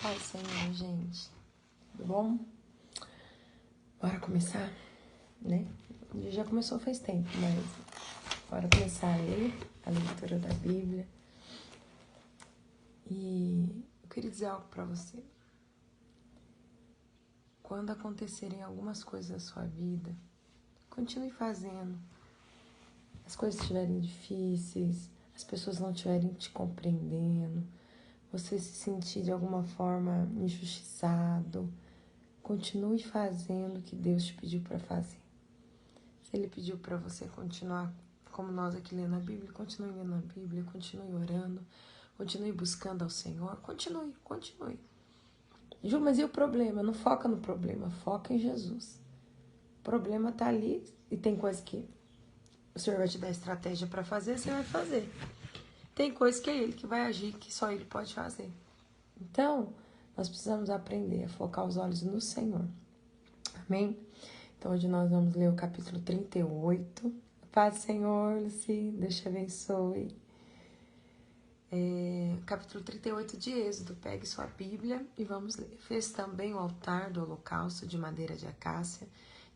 Pai, Senhor, gente. Tudo bom? Bora começar, né? O dia já começou faz tempo, mas bora começar a ler a leitura da Bíblia. E eu queria dizer algo pra você. Quando acontecerem algumas coisas na sua vida, continue fazendo. As coisas estiverem difíceis, as pessoas não estiverem te compreendendo, você se sentir de alguma forma injustiçado, continue fazendo o que Deus te pediu para fazer. Se Ele pediu para você continuar como nós aqui lendo a Bíblia, continue lendo a Bíblia, continue orando, continue buscando ao Senhor, continue. Ju, mas e o problema? Não foca no problema, foca em Jesus. O problema tá ali e tem coisa que o Senhor vai te dar estratégia para fazer, você vai fazer. Tem coisa que é Ele que vai agir, que só Ele pode fazer. Então, nós precisamos aprender a focar os olhos no Senhor. Amém? Então, hoje nós vamos ler o capítulo 38. Paz, Senhor, Luci, Deus te abençoe. Capítulo 38 de Êxodo. Pegue sua Bíblia e vamos ler. Fez também o altar do holocausto de madeira de acácia.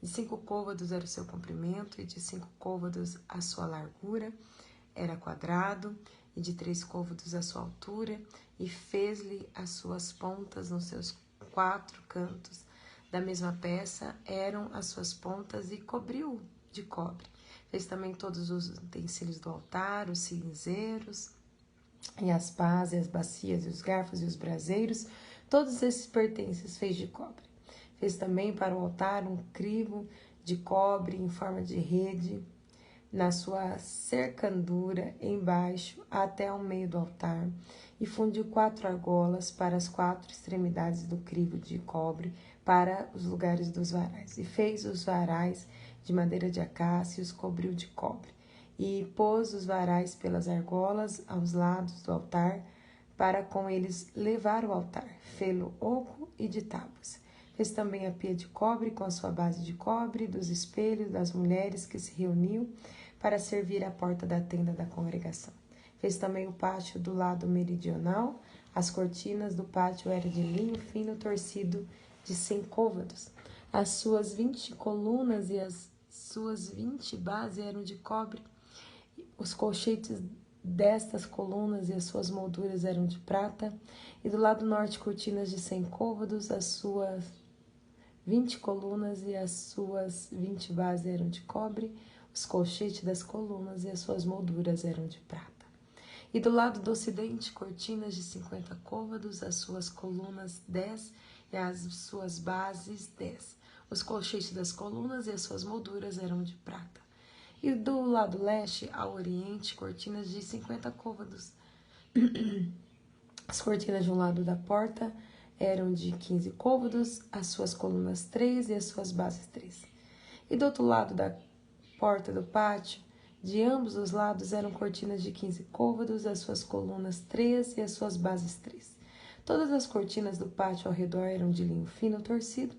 De 5 côvados era o seu comprimento e de 5 côvados a sua largura. Era quadrado e de 3 côvados a sua altura. E fez-lhe as suas pontas nos seus 4 cantos. Da mesma peça eram as suas pontas e cobriu de cobre. Fez também todos os utensílios do altar, os cinzeiros, e as pás, e as bacias, e os garfos, e os braseiros. Todos esses pertences fez de cobre. Fez também para o altar um crivo de cobre em forma de rede, na sua cercandura embaixo até ao meio do altar, e fundiu 4 argolas para as 4 extremidades do crivo de cobre, para os lugares dos varais. E fez os varais de madeira de acácia e os cobriu de cobre. E pôs os varais pelas argolas aos lados do altar, para com eles levar o altar, fê-lo oco e de tábuas. Fez também a pia de cobre com a sua base de cobre, dos espelhos das mulheres que se reuniam para servir à porta da tenda da congregação. Fez também o pátio do lado meridional. As cortinas do pátio eram de linho fino torcido de 100 côvados. As suas 20 colunas e as suas 20 bases eram de cobre. Os colchetes destas colunas e as suas molduras eram de prata. E do lado norte, cortinas de 100 côvados. As suas 20 colunas e as suas 20 bases eram de cobre. Os colchetes das colunas e as suas molduras eram de prata. E do lado do ocidente, cortinas de 50 côvados, as suas colunas 10 e as suas bases 10. Os colchetes das colunas e as suas molduras eram de prata. E do lado leste ao oriente, cortinas de 50 côvados. As cortinas de um lado da porta eram de 15 côvados, as suas colunas 3 e as suas bases 3. E do outro lado da porta do pátio, de ambos os lados eram cortinas de 15 côvados, as suas colunas 3 e as suas bases 3. Todas as cortinas do pátio ao redor eram de linho fino torcido,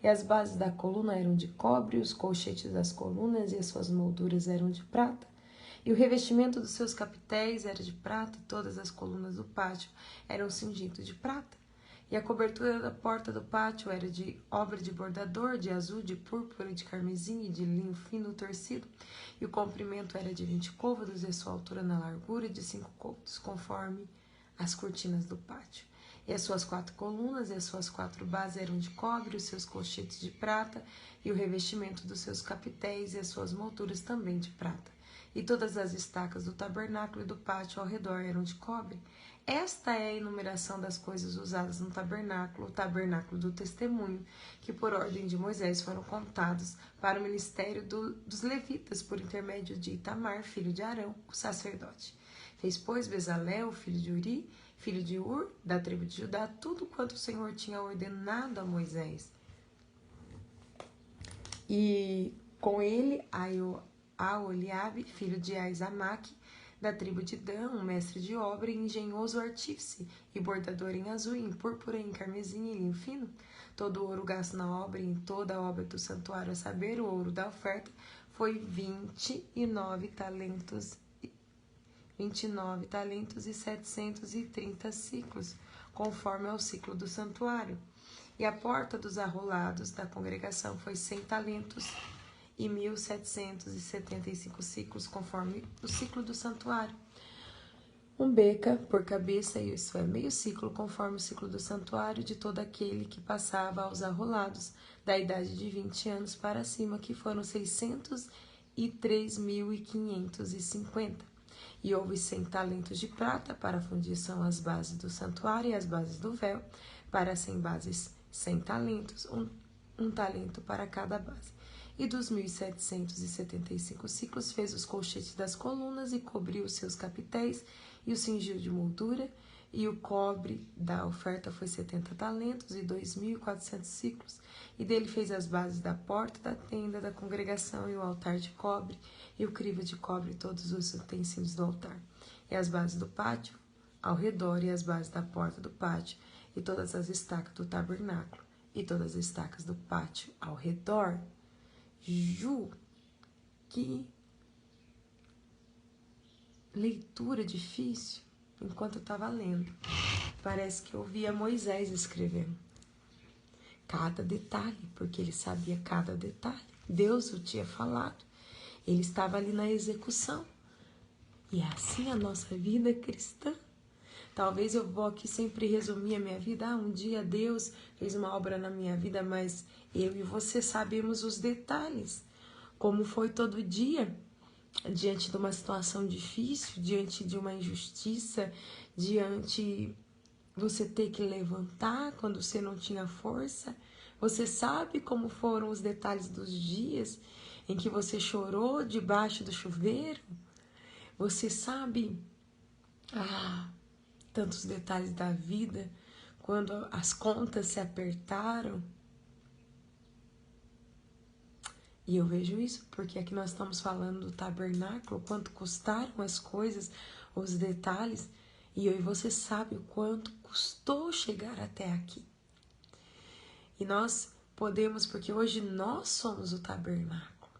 e as bases da coluna eram de cobre, os colchetes das colunas e as suas molduras eram de prata. E o revestimento dos seus capitéis era de prata, e todas as colunas do pátio eram cingidas de prata. E a cobertura da porta do pátio era de obra de bordador, de azul, de púrpura, de carmesim e de linho fino torcido. E o comprimento era de 20 côvados e a sua altura na largura de 5 côvados, conforme as cortinas do pátio. E as suas 4 colunas e as suas 4 bases eram de cobre, os seus colchetes de prata, e o revestimento dos seus capitéis e as suas molduras também de prata. E todas as estacas do tabernáculo e do pátio ao redor eram de cobre. Esta é a enumeração das coisas usadas no tabernáculo, o tabernáculo do testemunho, que por ordem de Moisés foram contados para o ministério dos levitas, por intermédio de Itamar, filho de Arão, o sacerdote. Fez, pois, Bezalel, filho de Uri, filho de Ur, da tribo de Judá, tudo quanto o Senhor tinha ordenado a Moisés. E com ele, Aholiabe, filho de Aizamaque, da tribo de Dan, um mestre de obra e engenhoso artífice, e bordador em azul, em púrpura, em carmesim e linho fino. Todo o ouro gasto na obra e em toda a obra do santuário, a saber, o ouro da oferta, foi 29 talentos 29 talentos e 730 ciclos, conforme ao ciclo do santuário. E a porta dos arrolados da congregação foi 100 talentos e 1.775 ciclos, conforme o ciclo do santuário. Um beca por cabeça, isso é meio ciclo, conforme o ciclo do santuário de todo aquele que passava aos arrolados, da idade de 20 anos para cima, que foram 603.550. E houve 100 talentos de prata para a fundição as bases do santuário e as bases do véu, para 100 bases 100 talentos, um talento para cada base. E dos 1.775 ciclos fez os colchetes das colunas e cobriu os seus capitéis e o cingiu de moldura, e o cobre da oferta foi 70 talentos e 2.400 ciclos, e dele fez as bases da porta da tenda da congregação e o altar de cobre, e o crivo de cobre e todos os utensílios do altar, e as bases do pátio ao redor, e as bases da porta do pátio, e todas as estacas do tabernáculo, e todas as estacas do pátio ao redor. Ju, que leitura difícil. Enquanto eu estava lendo, parece que eu via Moisés escrevendo cada detalhe, porque ele sabia cada detalhe. Deus o tinha falado, ele estava ali na execução. E é assim a nossa vida cristã. Talvez eu vou aqui sempre resumir a minha vida. Um dia Deus fez uma obra na minha vida, mas eu e você sabemos os detalhes. Como foi todo dia, diante de uma situação difícil, diante de uma injustiça, diante você ter que levantar quando você não tinha força. Você sabe como foram os detalhes dos dias em que você chorou debaixo do chuveiro? Você sabe tantos detalhes da vida, quando as contas se apertaram. E eu vejo isso porque aqui nós estamos falando do tabernáculo, quanto custaram as coisas, os detalhes, e eu e você sabe o quanto custou chegar até aqui. E nós podemos, porque hoje nós somos o tabernáculo,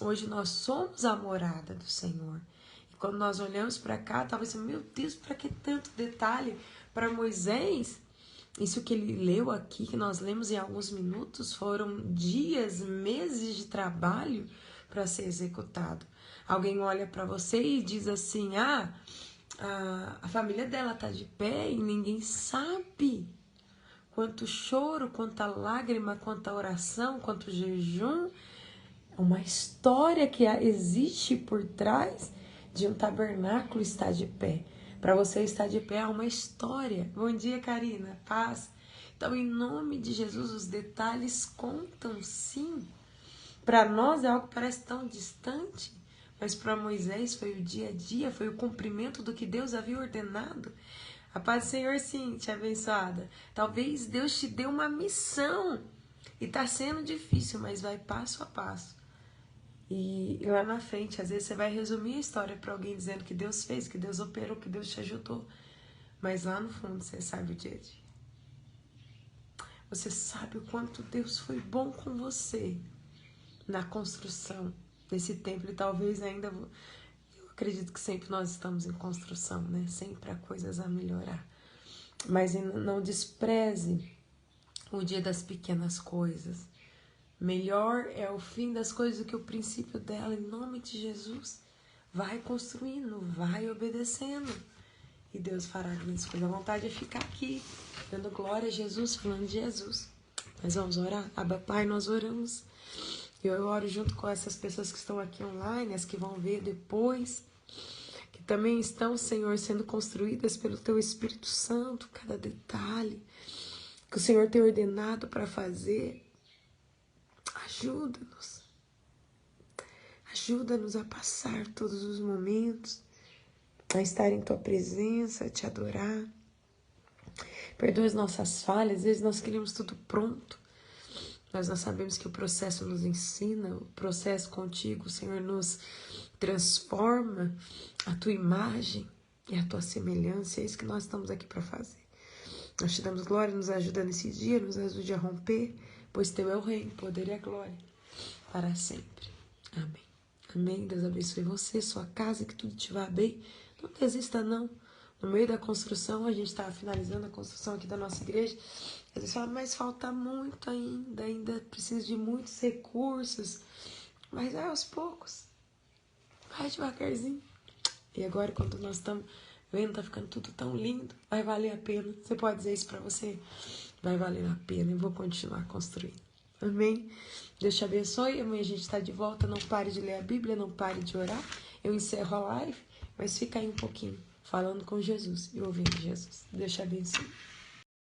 hoje nós somos a morada do Senhor. E quando nós olhamos para cá, talvez, meu Deus, para que tanto detalhe? Para Moisés, isso que ele leu aqui, que nós lemos em alguns minutos, foram dias, meses de trabalho para ser executado. Alguém olha para você e diz assim, a família dela está de pé e ninguém sabe quanto choro, quanta lágrima, quanta oração, quanto jejum. Uma história que existe por trás de um tabernáculo estar de pé. Para você estar de pé é uma história. Bom dia, Karina. Paz. Então, em nome de Jesus, os detalhes contam, sim. Para nós é algo que parece tão distante, mas para Moisés foi o dia a dia, foi o cumprimento do que Deus havia ordenado. A paz do Senhor, sim, te abençoada. Talvez Deus te dê uma missão e está sendo difícil, mas vai passo a passo. E lá na frente, às vezes você vai resumir a história para alguém dizendo que Deus fez, que Deus operou, que Deus te ajudou. Mas lá no fundo você sabe o dia a dia. Você sabe o quanto Deus foi bom com você na construção desse templo. E talvez ainda, eu acredito que sempre nós estamos em construção, né? Sempre há coisas a melhorar. Mas não despreze o dia das pequenas coisas. Melhor é o fim das coisas do que o princípio dela, em nome de Jesus. Vai construindo, vai obedecendo. E Deus fará grandes coisas. A vontade é ficar aqui, dando glória a Jesus, falando de Jesus. Mas vamos orar? Abba, Pai, nós oramos. Eu oro junto com essas pessoas que estão aqui online, as que vão ver depois, que também estão, Senhor, sendo construídas pelo Teu Espírito Santo, cada detalhe que o Senhor tem ordenado para fazer. Ajuda-nos. Ajuda-nos a passar todos os momentos, a estar em Tua presença, a Te adorar. Perdoa as nossas falhas, às vezes nós queremos tudo pronto, mas nós sabemos que o processo nos ensina, o processo contigo, Senhor, nos transforma a Tua imagem e a Tua semelhança. É isso que nós estamos aqui para fazer. Nós te damos glória, nos ajuda nesse dia, nos ajude a romper, pois Teu é o reino, o poder e a glória, para sempre. Amém. Amém? Deus abençoe você, sua casa, que tudo te vá bem. Não desista, não. No meio da construção, a gente está finalizando a construção aqui da nossa igreja. Às vezes fala, mas falta muito ainda precisa de muitos recursos. Mas é aos poucos. Vai devagarzinho. E agora, quando nós estamos vendo, tá ficando tudo tão lindo, vai valer a pena. Você pode dizer isso para você? Vai valer a pena, eu vou continuar construindo. Amém? Deus te abençoe. Amanhã a gente está de volta. Não pare de ler a Bíblia, não pare de orar. Eu encerro a live, mas fica aí um pouquinho falando com Jesus e ouvindo Jesus. Deus te abençoe.